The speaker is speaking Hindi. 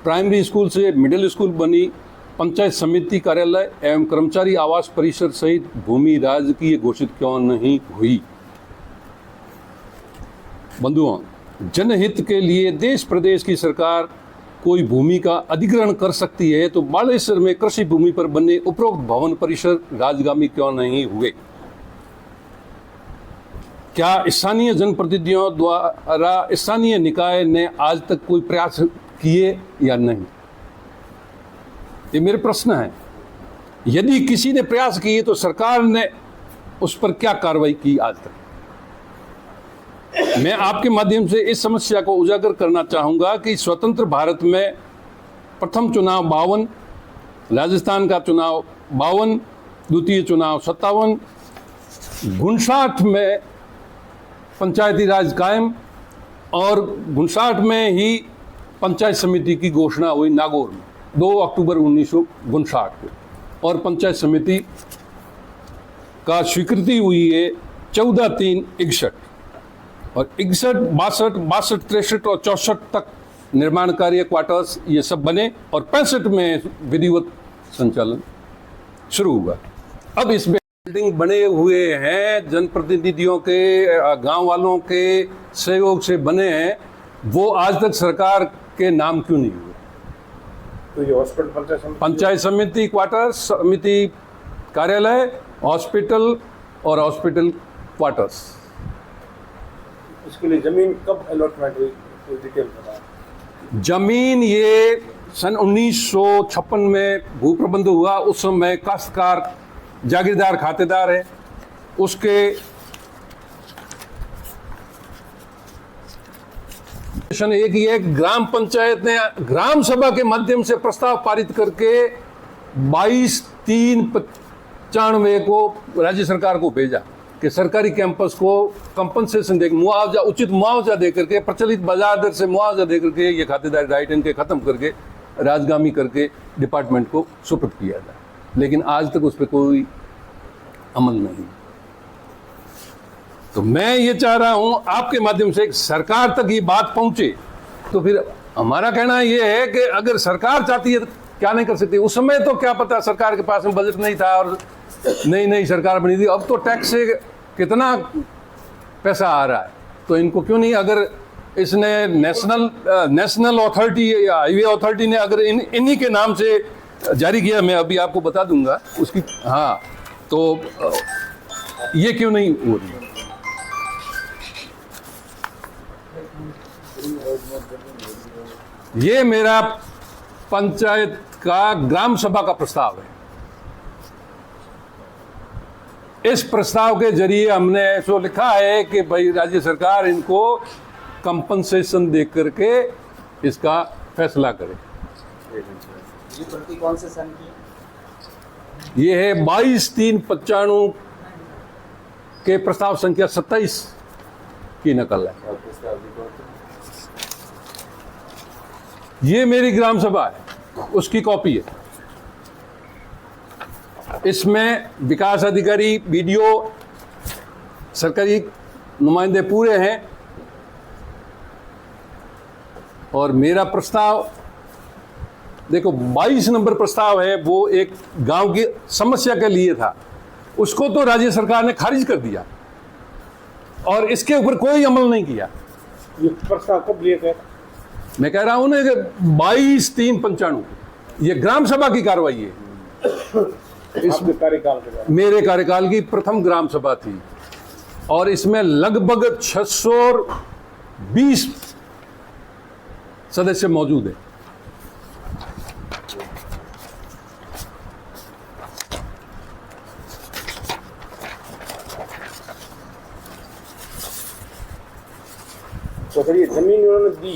प्राइमरी स्कूल से मिडिल स्कूल बनी, पंचायत समिति कार्यालय एवं कर्मचारी आवास परिसर सहित भूमि राजकीय घोषित क्यों नहीं हुई? बंधुओं, जनहित के लिए देश प्रदेश की सरकार कोई भूमि का अधिग्रहण कर सकती है, तो बालेश्वर में कृषि भूमि पर बने उपरोक्त भवन परिसर राजगामी क्यों नहीं हुए? क्या स्थानीय जनप्रतिनिधियों द्वारा स्थानीय निकाय ने आज तक कोई प्रयास किए या नहीं? ये मेरे प्रश्न है। यदि किसी ने प्रयास किए तो सरकार ने उस पर क्या कार्रवाई की आज तक? मैं आपके माध्यम से इस समस्या को उजागर करना चाहूँगा कि स्वतंत्र भारत में प्रथम चुनाव 52, राजस्थान का चुनाव 52, द्वितीय चुनाव 57, 59 में पंचायती राज कायम और 59 में ही पंचायत समिति की घोषणा हुई नागौर में 2 अक्टूबर 1959 को, और पंचायत समिति का स्वीकृति हुई है 14/3/61, और 61, 62, 62, 63 और 64 तक निर्माण कार्य, क्वार्टर्स ये सब बने, और 65 में विधिवत संचालन शुरू हुआ। अब इस बिल्डिंग बने हुए हैं, जनप्रतिनिधियों के, गांव वालों के सहयोग से बने हैं, वो आज तक सरकार के नाम क्यों नहीं हुए? तो ये हॉस्पिटल, पंचायत समिति क्वार्टर्स, समिति कार्यालय, हॉस्पिटल और हॉस्पिटल क्वार्टर्स, इसके लिए जमीन कब अलॉटमेंट हुई, कोई डिटेल बता? जमीन ये सन 1956 में भू प्रबंध हुआ। उस समय काश्तकार जागीरदार खातेदार है, उसके एक ही है, ग्राम पंचायत ने ग्राम सभा के माध्यम से प्रस्ताव पारित करके 22/3/95 को राज्य सरकार को भेजा कि सरकारी कैंपस को कंपनसेशन दे, मुआवजा, उचित मुआवजा दे करके, प्रचलित बाजार दर से मुआवजा दे करके ये खातेदारी राइट इनके खत्म करके राजगामी करके डिपार्टमेंट को सुपुर्द किया जाए। लेकिन आज तक उस पर कोई अमल नहीं। तो मैं ये चाह रहा हूं आपके माध्यम से सरकार तक ये बात पहुंचे। तो फिर हमारा कहना ये है कि अगर सरकार चाहती है तो क्या नहीं कर सकती? उस समय तो क्या पता, सरकार के पास में बजट नहीं था और नई सरकार बनी थी। अब तो टैक्स से कितना पैसा आ रहा है, तो इनको क्यों नहीं, अगर इसने नेशनल अथॉरिटी या हाईवे अथॉरिटी ने अगर इन्हीं के नाम से जारी किया, मैं अभी आपको बता दूंगा उसकी, हाँ, तो ये क्यों नहीं हो रही? ये मेरा पंचायत का ग्राम सभा का प्रस्ताव है। इस प्रस्ताव के जरिए हमने ऐसा लिखा है कि भाई राज्य सरकार इनको कंपनसेशन दे करके इसका फैसला करे। ये प्रति कौन से सन की? ये है 22/3/95 के प्रस्ताव संख्या 27 की नकल है। ये मेरी ग्राम सभा है, उसकी कॉपी है। इसमें विकास अधिकारी, बीडीओ, सरकारी नुमाइंदे पूरे हैं, और मेरा प्रस्ताव देखो 22 नंबर प्रस्ताव है, वो एक गांव की समस्या के लिए था, उसको तो राज्य सरकार ने खारिज कर दिया और इसके ऊपर कोई अमल नहीं किया। ये प्रस्ताव कब लिए थे? मैं कह रहा हूं ना कि 22/3/95 ये ग्राम सभा की कार्रवाई है। इस कार्यकाल के बाद मेरे कार्यकाल की प्रथम ग्राम सभा थी, और इसमें लगभग 620 सदस्य मौजूद है। तो फिर ये जमीन उन्होंने दी